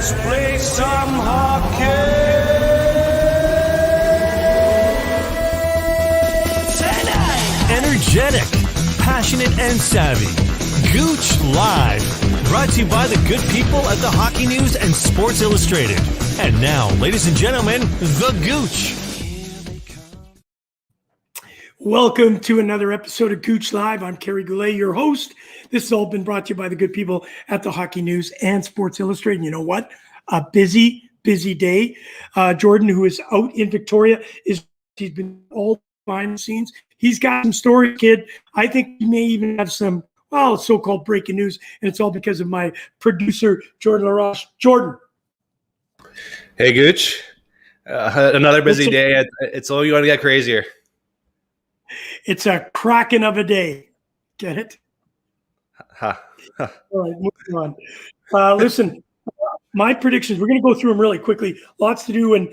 Let's play some hockey. Tonight. Energetic, passionate, and savvy. Gouche Live. Brought to you by the good people at the Hockey News and Sports Illustrated. And now, ladies and gentlemen, the Gouche. Welcome to another episode of Gouche Live. I'm Kerry, Goulet, your host. This has all been brought to you by the good people at the Hockey News and Sports Illustrated. And you know what? A busy day. Jordan, who is out in Victoria, he's been all behind the scenes. He's got some story, kid. I think he may even have some, so-called breaking news, and it's all because of my producer, Jordan Laroche. Jordan. Hey, Gouche. Another busy day. It's only going to get crazier. It's a cracking of a day. Get it? All right, moving on. Listen, my predictions, we're going to go through them really quickly. Lots to do, and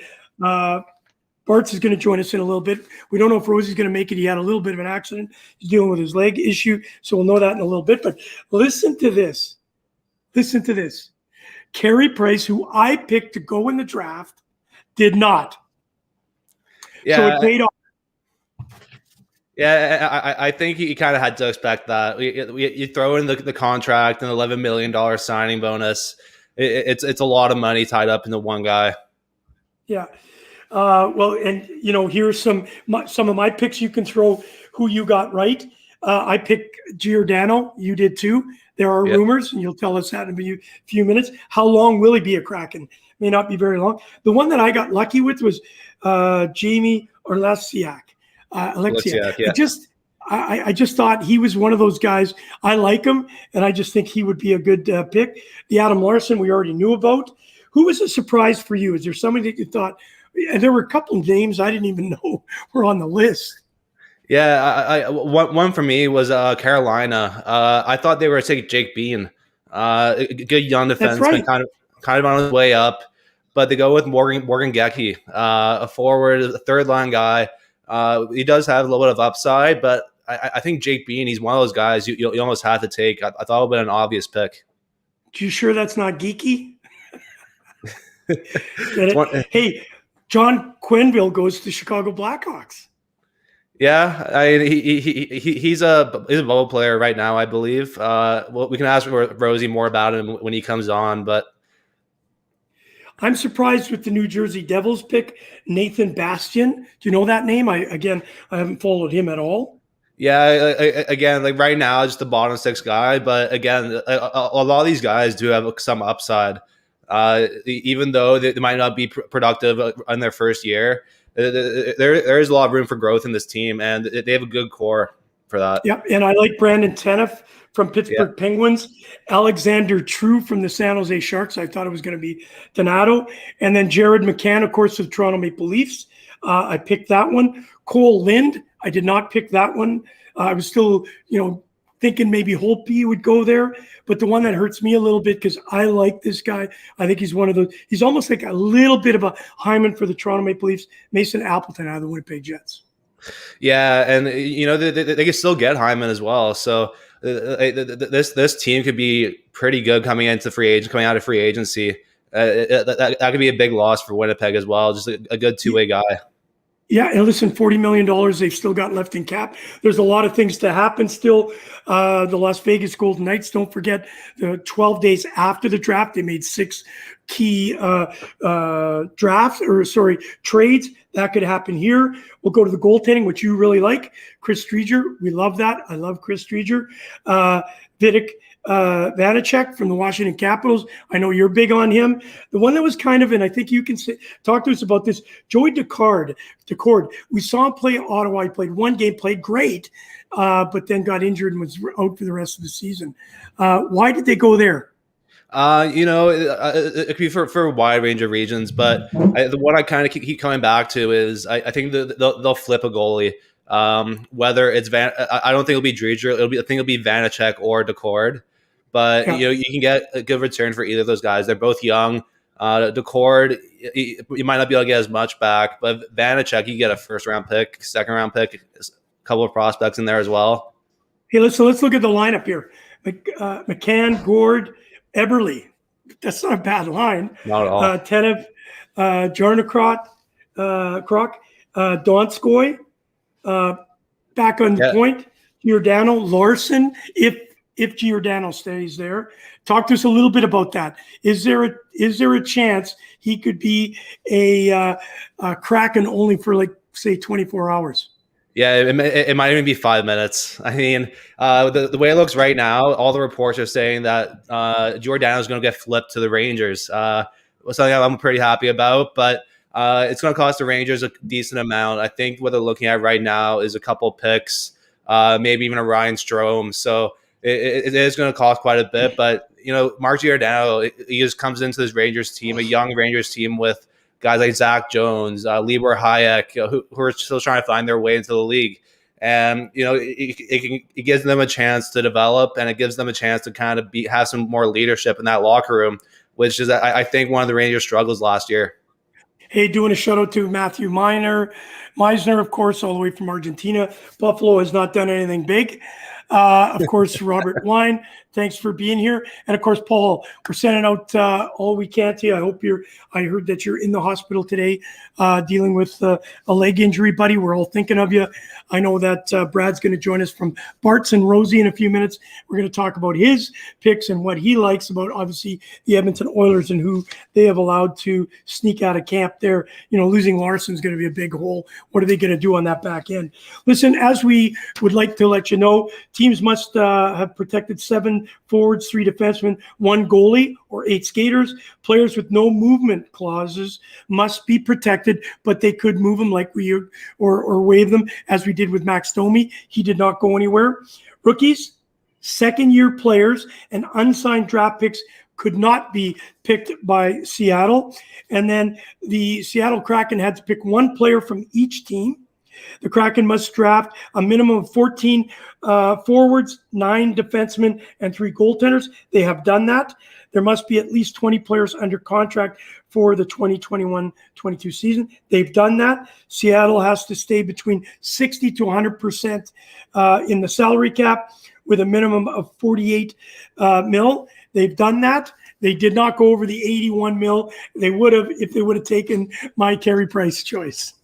Barts is going to join us in a little bit. We don't know if Rosie's going to make it. He had a little bit of an accident. He's dealing with his leg issue, so we'll know that in a little bit. But listen to this. Kerry Price, who I picked to go in the draft, did not. Yeah. So it paid off. Yeah, I think you kind of had to expect that. You throw in the contract and $11 million signing bonus. It's a lot of money tied up into one guy. Yeah. And here's some of my picks. You can throw who you got right. I picked Giordano. You did too. There are rumors, and you'll tell us that in a few minutes. How long will he be a Kraken? May not be very long. The one that I got lucky with was Jamie Orlesiak. Alexiak. Yeah. I just thought he was one of those guys. I like him, and I just think he would be a good pick. The Adam Larson we already knew about. Who was a surprise for you? Is there somebody that you thought? And there were a couple of names I didn't even know were on the list. Yeah, one for me was Carolina. I thought they were going to take Jake Bean, good young defenseman, right. kind of on his way up, but they go with Morgan Gecky, a forward, a third line guy. He does have a little bit of upside, but I think Jake Bean, he's one of those guys you almost have to take. I thought it would have been an obvious pick. You sure that's not geeky? Hey, John Quenneville goes to Chicago Blackhawks. Yeah, he's a bubble player right now, I believe. We can ask Rosie more about him when he comes on, but I'm surprised with the New Jersey Devils pick, Nathan Bastian. Do you know that name? I haven't followed him at all. Yeah, again, like right now, just the bottom six guy. But again, a lot of these guys do have some upside. Even though they might not be productive in their first year, there is a lot of room for growth in this team, and they have a good core for that. Yep, and I like Brandon Tanev from Pittsburgh Penguins, Alexander True from the San Jose Sharks. I thought it was going to be Donato. And then Jared McCann, of course, of the Toronto Maple Leafs. I picked that one. Cole Lind, I did not pick that one. I was still, thinking maybe Holtby would go there. But the one that hurts me a little bit, because I like this guy, I think he's one of those, he's almost like a little bit of a Hyman for the Toronto Maple Leafs, Mason Appleton out of the Winnipeg Jets. Yeah, and they can still get Hyman as well. So this team could be pretty good coming out of free agency. That could be a big loss for Winnipeg as well. Just a good two-way guy. Yeah, and listen, $40 million they've still got left in cap. There's a lot of things to happen still. The Las Vegas Golden Knights, don't forget, the 12 days after the draft, they made 6 key trades. That could happen here. We'll go to the goaltending, which you really like. Chris Striedger, we love that. I love Chris Striedger. Vitek Vanacek from the Washington Capitals. I know you're big on him. The one that was kind of, and I think you can talk to us about this, Joey Decord. We saw him play at Ottawa. He played one game, played great, but then got injured and was out for the rest of the season. Why did they go there? It could be for a wide range of reasons, but the one I kind of keep coming back to is I think they'll flip a goalie. Whether it's I don't think it'll be Striedger. I think it'll be Vanacek or Decord. But you can get a good return for either of those guys. They're both young. Decord, you might not be able to get as much back, but Vanacek, you get a first-round pick, second-round pick, a couple of prospects in there as well. Hey, let's look at the lineup here. McCann, Gord, Eberle. That's not a bad line. Not at all. Tanev, Jarnkrok, Donskoy, back on the Yeah. point, Giordano, Larson, if Giordano stays there. Talk to us a little bit about that. Is there a chance he could be a Kraken only for, like, say, 24 hours? Yeah, it might even be 5 minutes. I mean, the way it looks right now, all the reports are saying that Giordano's going to get flipped to the Rangers. Something I'm pretty happy about, but it's going to cost the Rangers a decent amount. I think what they're looking at right now is a couple picks, maybe even a Ryan Strome. So it is going to cost quite a bit. But, Mark Giordano, he just comes into this Rangers team, a young Rangers team with guys like Zach Jones, Libor Hayek, who are still trying to find their way into the league. And, it gives them a chance to develop, and it gives them a chance to kind of have some more leadership in that locker room, which is, I think, one of the Rangers' struggles last year. Hey, doing a shout out to Matthew Meisner, of course, all the way from Argentina. Buffalo has not done anything big. Of course, Robert Wine, thanks for being here. And of course, Paul, we're sending out all we can to you. I heard that you're in the hospital today dealing with a leg injury, buddy. We're all thinking of you. I know that Brad's going to join us from Barts and Rosey in a few minutes. We're going to talk about his picks and what he likes about, obviously, the Edmonton Oilers and who they have allowed to sneak out of camp there. Losing Larson's going to be a big hole. What are they going to do on that back end? Listen, as we would like to let you know, teams must have protected 7 forwards, 3 defensemen, 1 goalie, or 8 skaters. Players with no movement clauses must be protected, but they could move them or waive them, as we did with Max Domi. He did not go anywhere. Rookies, second-year players, and unsigned draft picks could not be picked by Seattle. And then the Seattle Kraken had to pick 1 player from each team. The Kraken must draft a minimum of 14 forwards, 9 defensemen, and 3 goaltenders. They have done that. There must be at least 20 players under contract for the 2021-22 season. They've done that. Seattle has to stay between 60 to 100% in the salary cap with a minimum of 48 mil. They've done that. They did not go over the 81 mil. They would have if they would have taken my Kerry Price choice.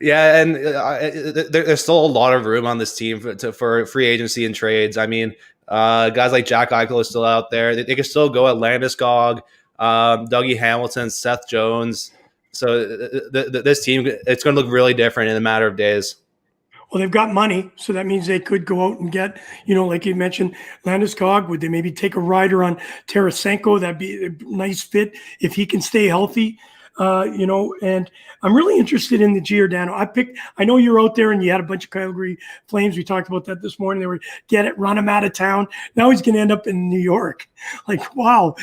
Yeah, and there's still a lot of room on this team for free agency and trades. I mean, guys like Jack Eichel is still out there. They can still go at Landeskog, Dougie Hamilton, Seth Jones. So this team, it's going to look really different in a matter of days. Well, they've got money, so that means they could go out and get, like you mentioned, Landeskog. Would they maybe take a rider on Tarasenko? That'd be a nice fit if he can stay healthy. And I'm really interested in the Giordano. I know you're out there and you had a bunch of Calgary Flames. We talked about that this morning. They were run him out of town. Now he's going to end up in New York. Like, wow,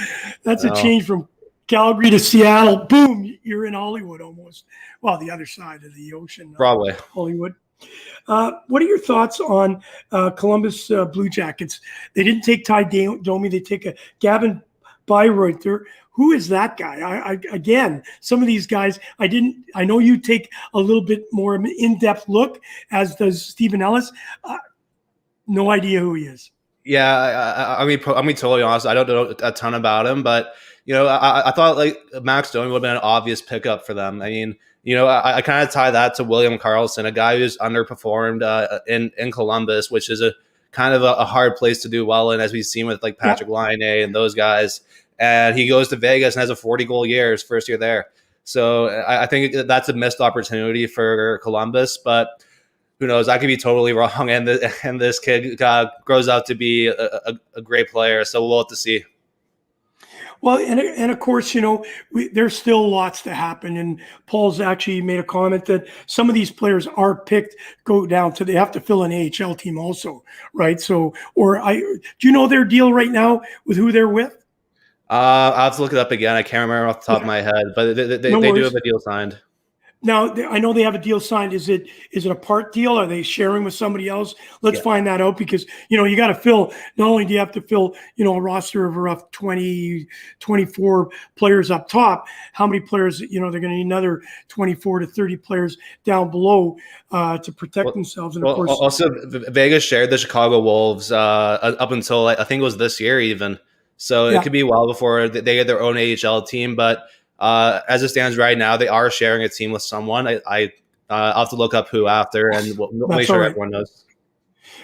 that's a change from Calgary to Seattle. Boom, you're in Hollywood almost. Well, the other side of the ocean. Probably. Hollywood. What are your thoughts on Columbus Blue Jackets? They didn't take Ty Domi. They take a Gavin Bayreuther. Who is that guy? Again, some of these guys, I know you take a little bit more of an in-depth look, as does Stephen Ellis. No idea who he is. Yeah, I mean, totally honest, I don't know a ton about him, but, I thought like Max Domi would have been an obvious pickup for them. I mean, I kind of tie that to William Karlsson, a guy who's underperformed in Columbus, which is a kind of a hard place to do well in, as we've seen with like Patrick Laine and those guys. And he goes to Vegas and has a 40-goal year his first year there. So I think that's a missed opportunity for Columbus, but who knows? I could be totally wrong, and this kid grows out to be a great player. So we'll have to see. Well, and of course, there's still lots to happen. And Paul's actually made a comment that some of these players are picked, they have to fill an AHL team also, right? So, do you know their deal right now with who they're with? I'll have to look it up again. I can't remember off the top of my head, but they do have a deal signed. Now, I know they have a deal signed. Is it a part deal? Are they sharing with somebody else? Let's find that out, because, you got to fill, not only do you have to fill, a roster of rough 20, 24 players up top, how many players, they're going to need another 24 to 30 players down below to protect themselves. And of course, also Vegas shared the Chicago Wolves up until I think it was this year even. So it could be well before they get their own AHL team. But as it stands right now, they are sharing a team with someone. I'll have to look up who after, and we'll make sure everyone knows.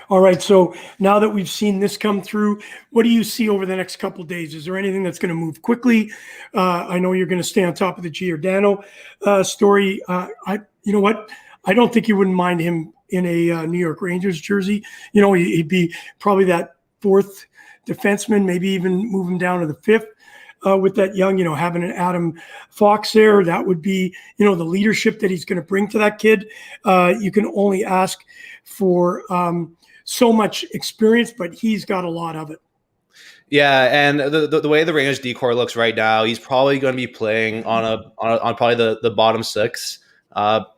All right. So now that we've seen this come through, what do you see over the next couple of days? Is there anything that's going to move quickly? I know you're going to stay on top of the Giordano story. You know what? I don't think you wouldn't mind him in a New York Rangers jersey. You know, he'd be probably that fourth defenseman, maybe even move him down to the fifth. With that young, having an Adam Fox there, that would be, the leadership that he's going to bring to that kid. You can only ask for so much experience, but he's got a lot of it. Yeah, and the way the Rangers decor looks right now, he's probably going to be playing on probably the bottom six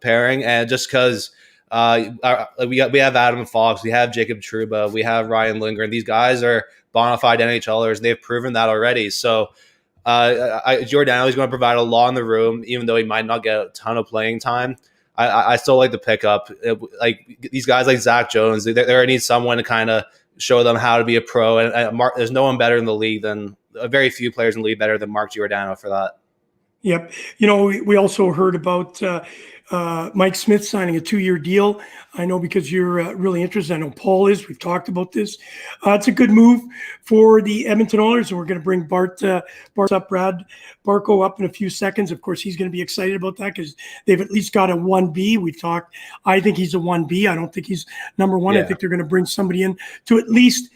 pairing, and just because we have Adam Fox, we have Jacob Trouba, we have Ryan Lindgren. These guys are bona fide NHLers, and they've proven that already. So Giordano is going to provide a lot in the room, even though he might not get a ton of playing time. I still like the pickup. Like these guys like Zach Jones, they're going to need someone to kind of show them how to be a pro. And there's no one better in the league than very few players in the league better than Mark Giordano for that. Yep. We also heard about Mike Smith signing a 2-year deal. I know because you're really interested. I know Paul is. We've talked about this. It's a good move for the Edmonton Oilers, and we're going to bring Brad Barco up in a few seconds. Of course, he's going to be excited about that because they've at least got a 1B. We've talked. I think he's a 1B. I don't think he's number one. Yeah. I think they're going to bring somebody in to at least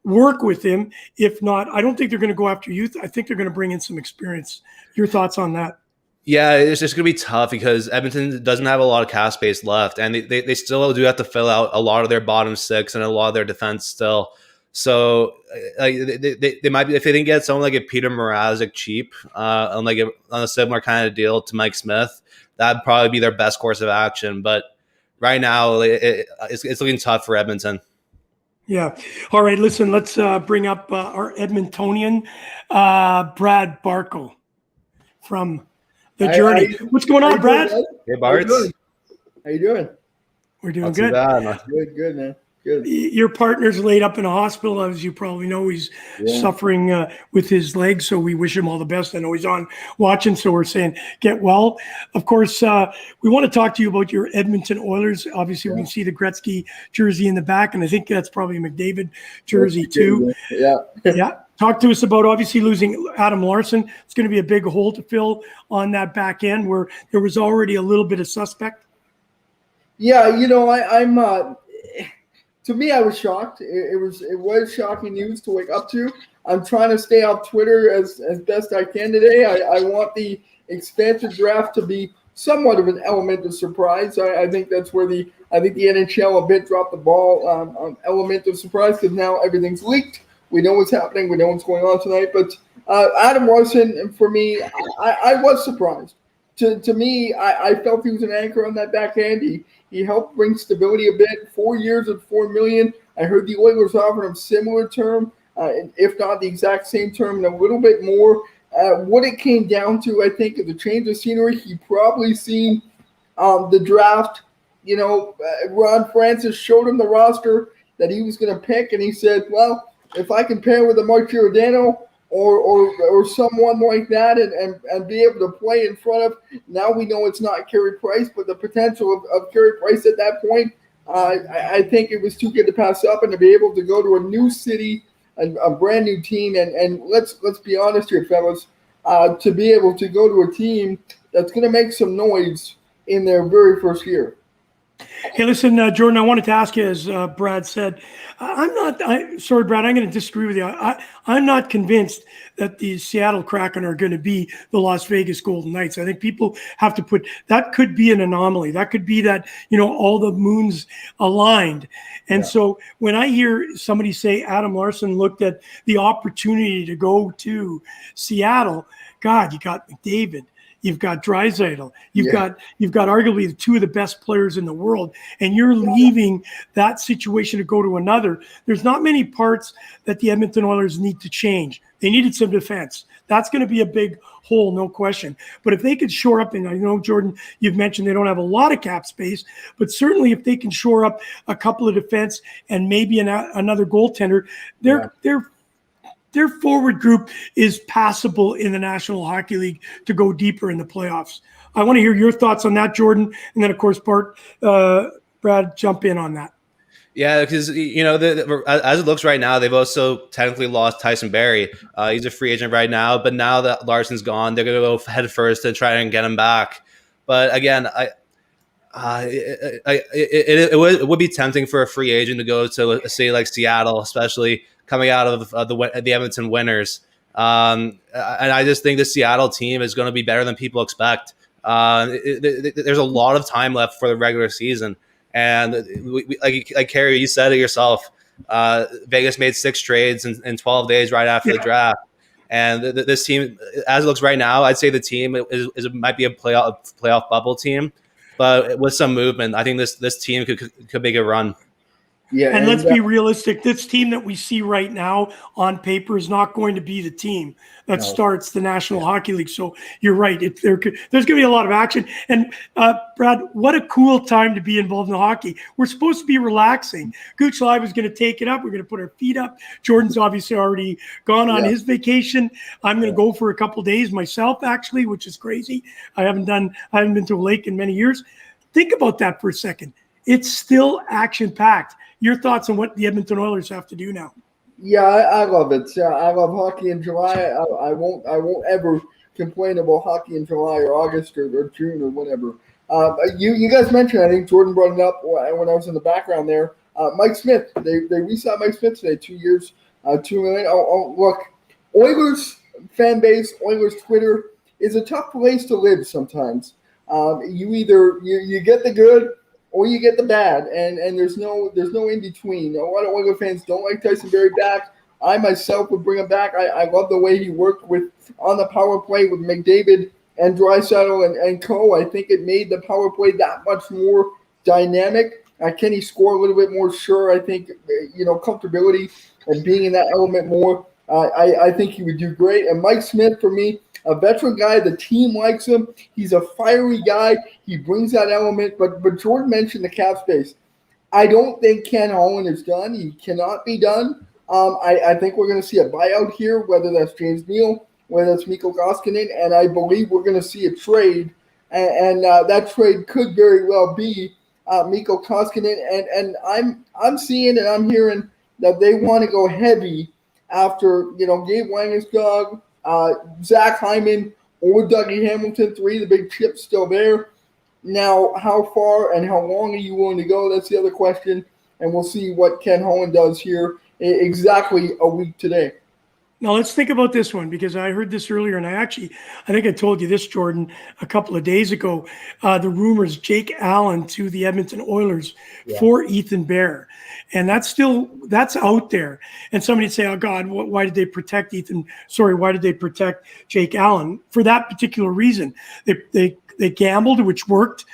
work with him. If not, I don't think they're going to go after youth. I think they're going to bring in some experience. Your thoughts on that? Yeah, it's just going to be tough because Edmonton doesn't have a lot of cap space left, and they still do have to fill out a lot of their bottom six and a lot of their defense still. So they might be, if they didn't get someone like a Peter Mrazek cheap on a similar kind of deal to Mike Smith, that'd probably be their best course of action. But right now, it's looking tough for Edmonton. Yeah. All right. Listen, let's bring up our Edmontonian, Brad Barco from The Journey. What's going on, Brad? Hey, Barts. How you doing? We're doing Not good. Too bad, man. Good, man. Good. Your partner's laid up in a hospital, as you probably know. He's suffering with his leg, so we wish him all the best. I know he's on watching, so we're saying get well. Of course, we want to talk to you about your Edmonton Oilers. Obviously, we can see the Gretzky jersey in the back, and I think that's probably a McDavid jersey too. Yeah. Talk to us about obviously losing Adam Larsson. It's going to be a big hole to fill on that back end where there was already a little bit of suspect. Yeah, I'm. To me, I was shocked. It was shocking news to wake up to. I'm trying to stay off Twitter as best I can today. I want the expansion draft to be somewhat of an element of surprise. I think that's where the NHL a bit dropped the ball on element of surprise because now everything's leaked. We know what's happening. We know what's going on tonight. But Adam Larsson, for me, I was surprised. To me, I felt he was an anchor on that back end. He helped bring stability a bit. 4 years at $4 million. I heard the Oilers offered him similar term, if not the exact same term, and a little bit more. What it came down to, I think, is a change of scenery. He probably seen the draft. Ron Francis showed him the roster that he was going to pick, and he said, well, if I can pair with a Mark Giordano or someone like that and be able to play in front of, now we know it's not Kerry Price, but the potential of Kerry Price at that point, I think it was too good to pass up, and to be able to go to a new city, a brand new team, and let's be honest here, fellas, to be able to go to a team that's going to make some noise in their very first year. Hey, listen, Jordan, I wanted to ask you, as Brad said, sorry, Brad, I'm going to disagree with you. I'm not convinced that the Seattle Kraken are going to be the Las Vegas Golden Knights. I think people have to that could be an anomaly. That could be that, all the moons aligned. And so when I hear somebody say Adam Larsson looked at the opportunity to go to Seattle, God, you got McDavid. You've got Draisaitl. You've got arguably the two of the best players in the world, and you're leaving that situation to go to another. There's not many parts that the Edmonton Oilers need to change. They needed some defense. That's going to be a big hole, no question. But if they could shore up, and I know, Jordan, you've mentioned they don't have a lot of cap space, but certainly if they can shore up a couple of defense and maybe another goaltender, they're their forward group is passable in the National Hockey League to go deeper in the playoffs. I want to hear your thoughts on that, Jordan. And then, of course, Brad, jump in on that. Yeah, because, as it looks right now, they've also technically lost Tyson Barrie. He's a free agent right now, but now that Larson's gone, they're going to go head first and try and get him back. But again, it would be tempting for a free agent to go to a city like Seattle, especially coming out of the Edmonton Winners. And I just think the Seattle team is going to be better than people expect. There's a lot of time left for the regular season. And like Kerry, you said it yourself, Vegas made 6 trades in 12 days right after the draft. And this team, as it looks right now, I'd say the team might be a playoff bubble team. But with some movement, I think this team could make a run. Yeah, and let's be realistic. This team that we see right now on paper is not going to be the team that starts the National Hockey League. So you're right. There's going to be a lot of action. And Brad, what a cool time to be involved in hockey. We're supposed to be relaxing. Gouche Live is going to take it up. We're going to put our feet up. Jordan's obviously already gone on his vacation. I'm going to go for a couple of days myself, actually, which is crazy. I haven't been to a lake in many years. Think about that for a second. It's still action-packed. Your thoughts on what the Edmonton Oilers have to do now? Yeah, I love it. I love hockey in July. I won't ever complain about hockey in July or August or June or whatever. You guys mentioned, I think Jordan brought it up when I was in the background there. Mike Smith. They re-signed Mike Smith today, 2 years, $2 million. Look, Oilers fan base, Oilers Twitter is a tough place to live sometimes. You either you get the good or you get the bad, and there's no in between. A lot of Oiler fans don't like Tyson Barrie back. I myself would bring him back. I love the way he worked on the power play with McDavid and Draisaitl and co. I think it made the power play that much more dynamic. Can he score a little bit more? Sure. I think comfortability and being in that element more. I think he would do great. And Mike Smith, for me, a veteran guy, the team likes him. He's a fiery guy. He brings that element. But Jordan mentioned the cap space. I don't think Ken Holland is done. He cannot be done. I think we're going to see a buyout here, whether that's James Neal, whether that's Mikko Koskinen, and I believe we're going to see a trade. And that trade could very well be Mikko Koskinen. And I'm seeing and I'm hearing that they want to go heavy after Gabe Langeskog, Zach Hyman, or Dougie Hamilton, 3, the big chips still there. Now, how far and how long are you willing to go? That's the other question. And we'll see what Ken Holland does here exactly a week today. Now, let's think about this one, because I heard this earlier, and I think I told you this, Jordan, a couple of days ago. The rumors, Jake Allen to the Edmonton Oilers for Ethan Bear. And that's out there. And somebody'd say, oh, God, why did they protect why did they protect Jake Allen? For that particular reason. They gambled, which worked.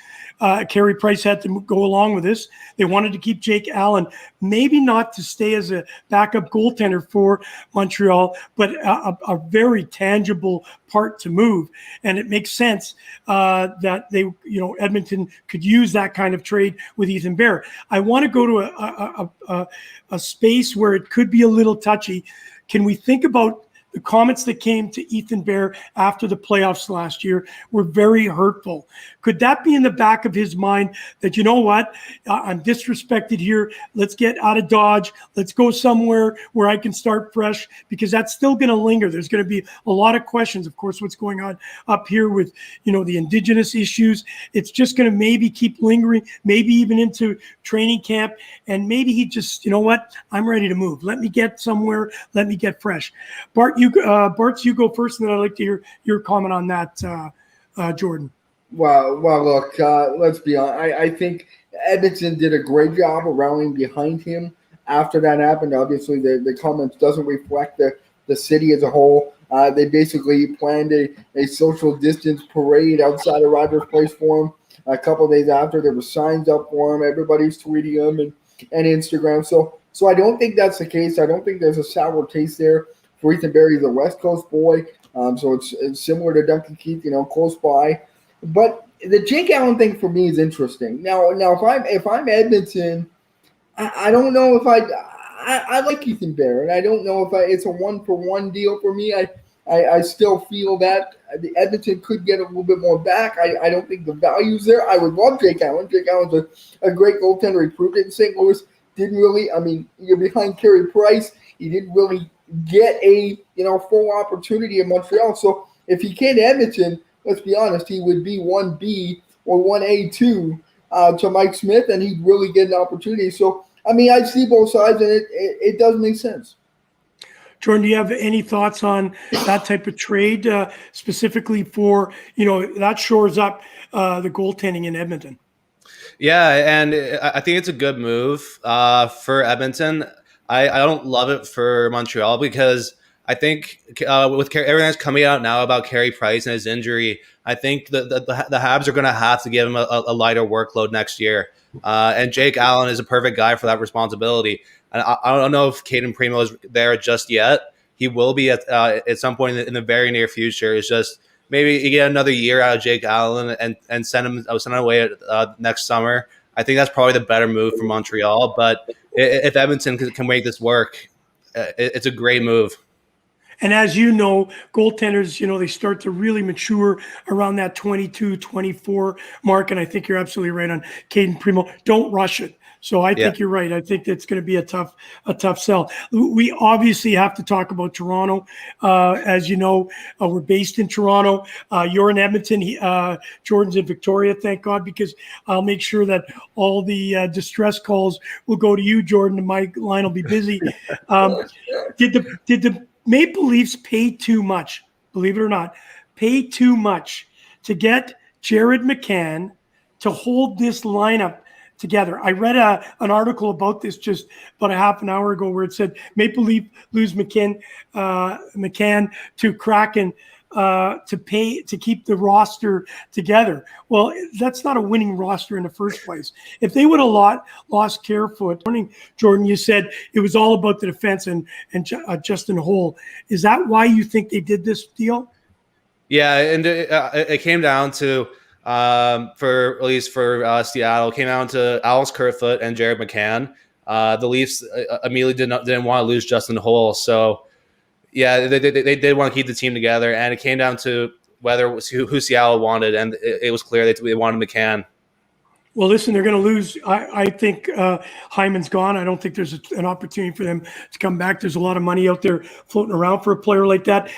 Kerry Price had to go along with this. They wanted to keep Jake Allen, maybe not to stay as a backup goaltender for Montreal, but a very tangible part to move. And it makes sense that Edmonton could use that kind of trade with Ethan Bear. I want to go to a space where it could be a little touchy. Can we think about the comments that came to Ethan Bear after the playoffs last year were very hurtful? Could that be in the back of his mind that, you know what, I'm disrespected here. Let's get out of Dodge. Let's go somewhere where I can start fresh, because that's still going to linger. There's going to be a lot of questions, of course, what's going on up here with, the Indigenous issues. It's just going to maybe keep lingering, maybe even into training camp. And maybe he just, I'm ready to move. Let me get somewhere. Let me get fresh. Barts, you go first, and then I'd like to hear your comment on that, Jordan. Well, look, let's be honest. I think Edmonton did a great job of rallying behind him after that happened. Obviously, the comments doesn't reflect the city as a whole. They basically planned a social distance parade outside of Rogers Place for him. A couple of days after, there were signs up for him. Everybody's tweeting him and Instagram. So I don't think that's the case. I don't think there's a sour taste there for Ethan Bear. He's a West Coast boy, so it's similar to Duncan Keith, close by. But the Jake Allen thing for me is interesting. Now if I'm Edmonton, I don't know if I like Ethan Bear, and I don't know if it's a 1-for-1 deal for me. I still feel that the Edmonton could get a little bit more back. I don't think the value's there. I would love Jake Allen. Jake Allen's a great goaltender. He proved it in St. Louis. Didn't really, I mean, you're behind Kerry Price. He didn't really get a full opportunity in Montreal. So if he came to Edmonton, let's be honest, he would be 1B or 1A2 to Mike Smith, and he'd really get an opportunity. So, I mean, I see both sides, and it does make sense. Jordan, do you have any thoughts on that type of trade, specifically for, that shores up the goaltending in Edmonton? Yeah, and I think it's a good move for Edmonton. I don't love it for Montreal because I think with everything that's coming out now about Kerry Price and his injury, I think the Habs are going to have to give him a lighter workload next year. And Jake Allen is a perfect guy for that responsibility. And I don't know if Caden Primo is there just yet. He will be at some point in the very near future. It's just maybe you get another year out of Jake Allen and send him away next summer. I think that's probably the better move for Montreal. But if Edmonton can make this work, it's a great move. And as you know, goaltenders, they start to really mature around that 22, 24 mark. And I think you're absolutely right on Caden Primo. Don't rush it. So I think you're right. I think it's going to be a tough sell. We obviously have to talk about Toronto. As you know, we're based in Toronto. You're in Edmonton. Jordan's in Victoria, thank God, because I'll make sure that all the distress calls will go to you, Jordan, and my line will be busy. Did the Maple Leafs pay too much, believe it or not, pay too much to get Jared McCann to hold this lineup together? I read an article about this just about a half an hour ago where it said Maple Leaf lose McCann to Kraken to keep the roster together. Well, that's not a winning roster in the first place. If they would have lost Carefoot, Jordan, you said it was all about the defense and Justin Holl. Is that why you think they did this deal? Yeah, and it came down to for Seattle, came down to Alex Kerfoot and Jared McCann. The Leafs immediately didn't want to lose Justin Holl, so yeah, they did want to keep the team together, and it came down to whether it was who Seattle wanted, and it was clear they wanted McCann. Well, listen, they're going to lose. I think Hyman's gone. I don't think there's an opportunity for them to come back. There's a lot of money out there floating around for a player like that.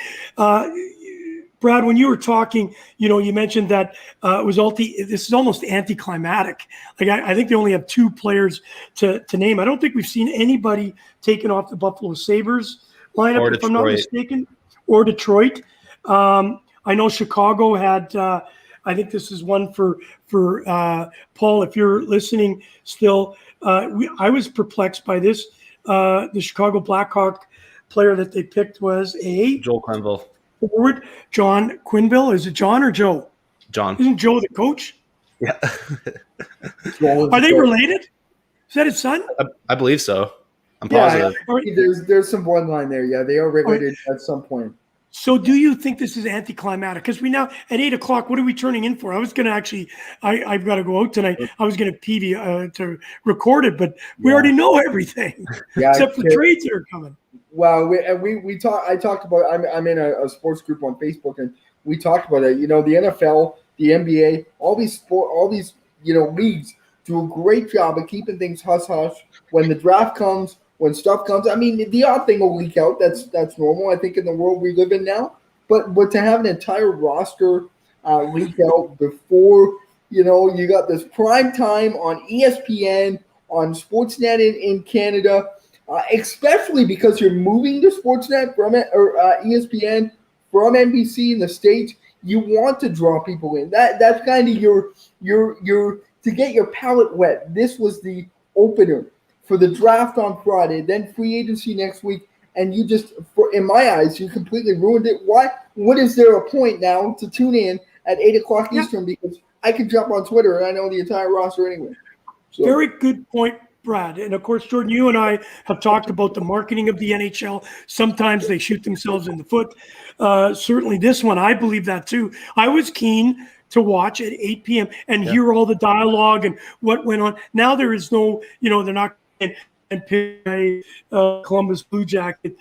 Brad, when you were talking, you mentioned that it was this is almost anticlimactic. Like I think they only have two players to name. I don't think we've seen anybody taken off the Buffalo Sabres lineup, if I'm not mistaken, or Detroit. I know Chicago had. I think this is one for Paul. If you're listening still, I was perplexed by this. The Chicago Blackhawk player that they picked was Joel Quenneville. Forward, John Quenneville. Is it John or Joe? John. Isn't Joe the coach? Yeah. Are they related? Is that his son? I believe so. I'm positive. There's some bloodline there. Yeah, they are related at some point. So do you think this is anticlimactic? Because we now, at 8 o'clock, what are we turning in for? I was going to actually, I've got to go out tonight. I was going to PV to record it, but we already know everything, except for trades that are coming. Well, we talked. I talked about. I'm in a sports group on Facebook, and we talked about it. The NFL, the NBA, all these leagues do a great job of keeping things hush hush. When the draft comes, when stuff comes, I mean, the odd thing will leak out. That's normal, I think, in the world we live in now. But to have an entire roster leak out before, you got this prime time on ESPN, on Sportsnet in Canada, especially because you're moving to Sportsnet from ESPN from NBC in the States. You want to draw people in. That's kind of your to get your palate wet. This was the opener for the draft on Friday, then free agency next week, and you just, in my eyes, you completely ruined it. Why? What is there a point now to tune in at 8 o'clock Eastern? Because I can jump on Twitter and I know the entire roster anyway. So. Very good point, Brad. And of course, Jordan, you and I have talked about the marketing of the NHL. Sometimes they shoot themselves in the foot. Certainly this one, I believe that too. I was keen to watch at 8 p.m. and hear all the dialogue and what went on. Now there is no, they're not. And pick a Columbus Blue Jacket.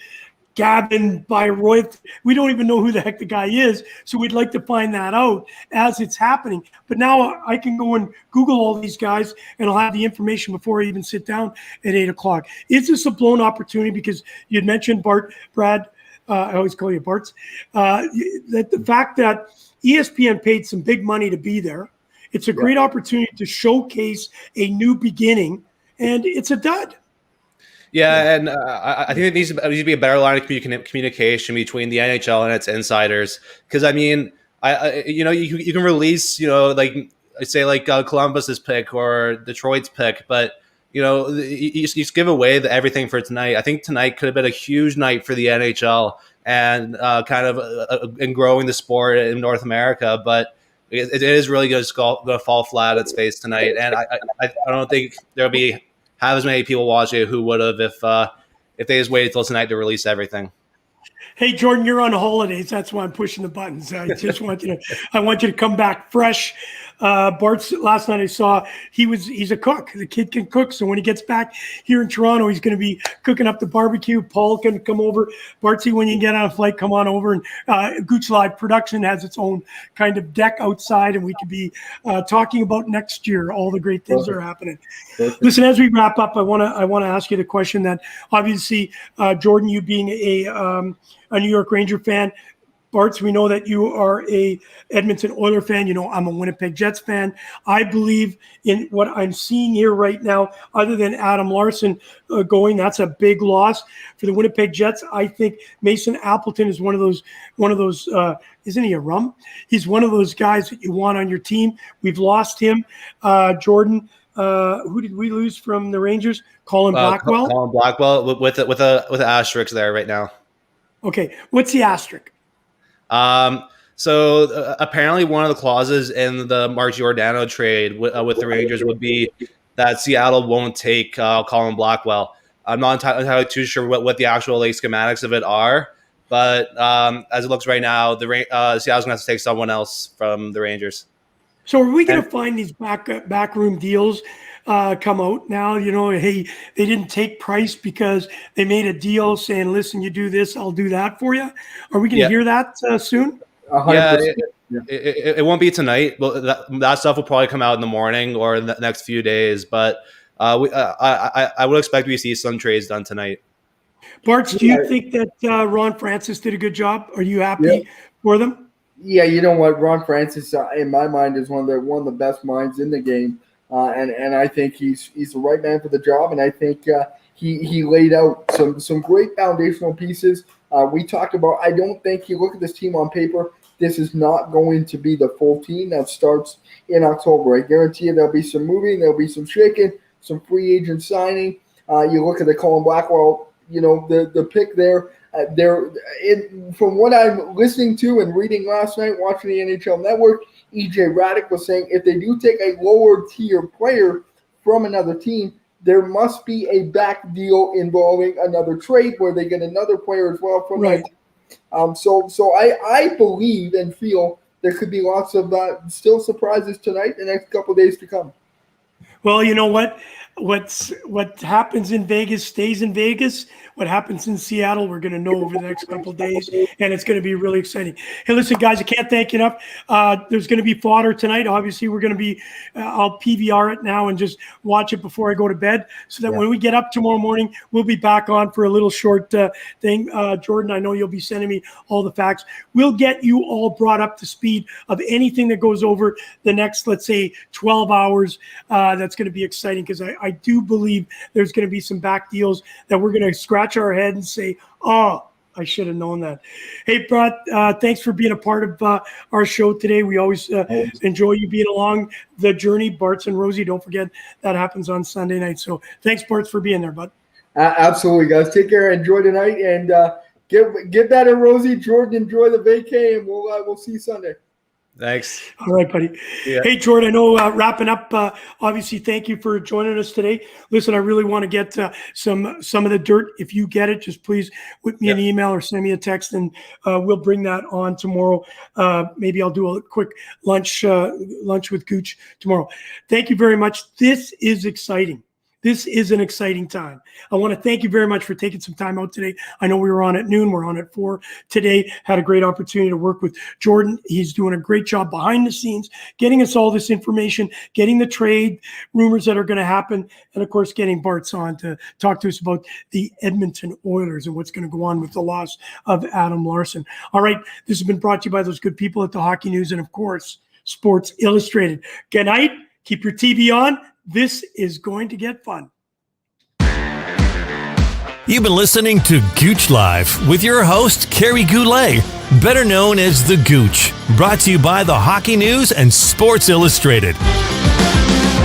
Gavin Byroy. We don't even know who the heck the guy is, so we'd like to find that out as it's happening. But now I can go and Google all these guys, and I'll have the information before I even sit down at 8 o'clock. Is this a blown opportunity? Because you had mentioned Brad. I always call you Barts. That the fact that ESPN paid some big money to be there, it's a great opportunity to showcase a new beginning, and it's a dud. Yeah, and I think there needs to be a better line of communication between the NHL and its insiders. Because I mean, you can release, like say like Columbus's pick or Detroit's pick, but you just give away everything for tonight. I think tonight could have been a huge night for the NHL and kind of in growing the sport in North America, but it is really going to fall flat on its face tonight. And I don't think there'll be have as many people watch it who would have if they just waited till tonight to release everything. Hey Jordan, you're on holidays. That's why I'm pushing the buttons. I just want you to come back fresh. Bart's last night I saw he's a cook. The kid can cook. So when he gets back here in Toronto, he's going to be cooking up the barbecue. Paul can come over. Bartsy, when you get on a flight, come on over. And Gouche Live Production has its own kind of deck outside, and we could be talking about next year. All the great things that are happening. Listen, as we wrap up, I want to ask you the question that obviously, Jordan, you being a New York Ranger fan. Barts, we know that you are a Edmonton Oiler fan. I'm a Winnipeg Jets fan. I believe in what I'm seeing here right now, other than Adam Larson going, that's a big loss for the Winnipeg Jets. I think Mason Appleton is one of those, isn't he a rum? He's one of those guys that you want on your team. We've lost him. Jordan, who did we lose from the Rangers? Colin Blackwell? Colin Blackwell with an asterisk there right now. Okay, what's the asterisk? So apparently one of the clauses in the Mark Giordano trade with the Rangers would be that Seattle won't take Colin Blackwell. I'm not entirely too sure what the actual schematics of it are, but as it looks right now, Seattle's going to have to take someone else from the Rangers. So are we going to find these backroom deals come out now? Hey, they didn't take Price because they made a deal saying, listen, you do this, I'll do that for you. Are we going to hear that soon? 100%. It won't be tonight. But that stuff will probably come out in the morning or in the next few days. But I would expect we see some trades done tonight. Barts, do you think that Ron Francis did a good job? Are you happy for them? Yeah, you know what? Ron Francis, in my mind, is one of the best minds in the game. And I think he's the right man for the job, and I think he laid out some great foundational pieces. We talked about. I don't think you look at this team on paper. This is not going to be the full team that starts in October. I guarantee you there'll be some moving, there'll be some shaking, some free agent signing. You look at the Colin Blackwell, the pick there. From what I'm listening to and reading last night, watching the NHL Network, EJ Radick was saying if they do take a lower tier player from another team, there must be a back deal involving another trade where they get another player as well from that. So I believe and feel there could be lots of still surprises tonight, the next couple of days to come. Well, you know what? What happens in Vegas stays in Vegas. What happens in Seattle, we're going to know over the next couple of days, and it's going to be really exciting. Hey, listen, guys, I can't thank you enough. There's going to be fodder tonight. Obviously, we're going to be I'll PVR it now and just watch it before I go to bed so that when we get up tomorrow morning, we'll be back on for a little short thing. Jordan, I know you'll be sending me all the facts. We'll get you all brought up to speed of anything that goes over the next, let's say, 12 hours. That's going to be exciting because I do believe there's going to be some back deals that we're going to scratch our head and say, oh, I should have known that. Hey, Brad, thanks for being a part of our show today. We always enjoy you being along the journey. Barts and Rosey, don't forget that happens on Sunday night. So thanks, Barts, for being there, bud. Absolutely, guys. Take care. Enjoy tonight. And get better, Rosey. Jordan, enjoy the vacay, and we'll see you Sunday. Thanks. All right, buddy. Yeah. Hey, Jordan, I know wrapping up, obviously, thank you for joining us today. Listen, I really want to get some of the dirt. If you get it, just please whip me an email or send me a text, and we'll bring that on tomorrow. Maybe I'll do a quick lunch with Gouche tomorrow. Thank you very much. This is exciting. This is an exciting time. I want to thank you very much for taking some time out today. I know we were on at noon. We're on at 4 today. Had a great opportunity to work with Jordan. He's doing a great job behind the scenes, getting us all this information, getting the trade rumors that are going to happen, and of course, getting Barts on to talk to us about the Edmonton Oilers and what's going to go on with the loss of Adam Larsson. All right, this has been brought to you by those good people at the Hockey News and, of course, Sports Illustrated. Good night. Keep your TV on. This is going to get fun. You've been listening to Gouche Live with your host, Kerry Goulet, better known as the Gouche, brought to you by the Hockey News and Sports Illustrated.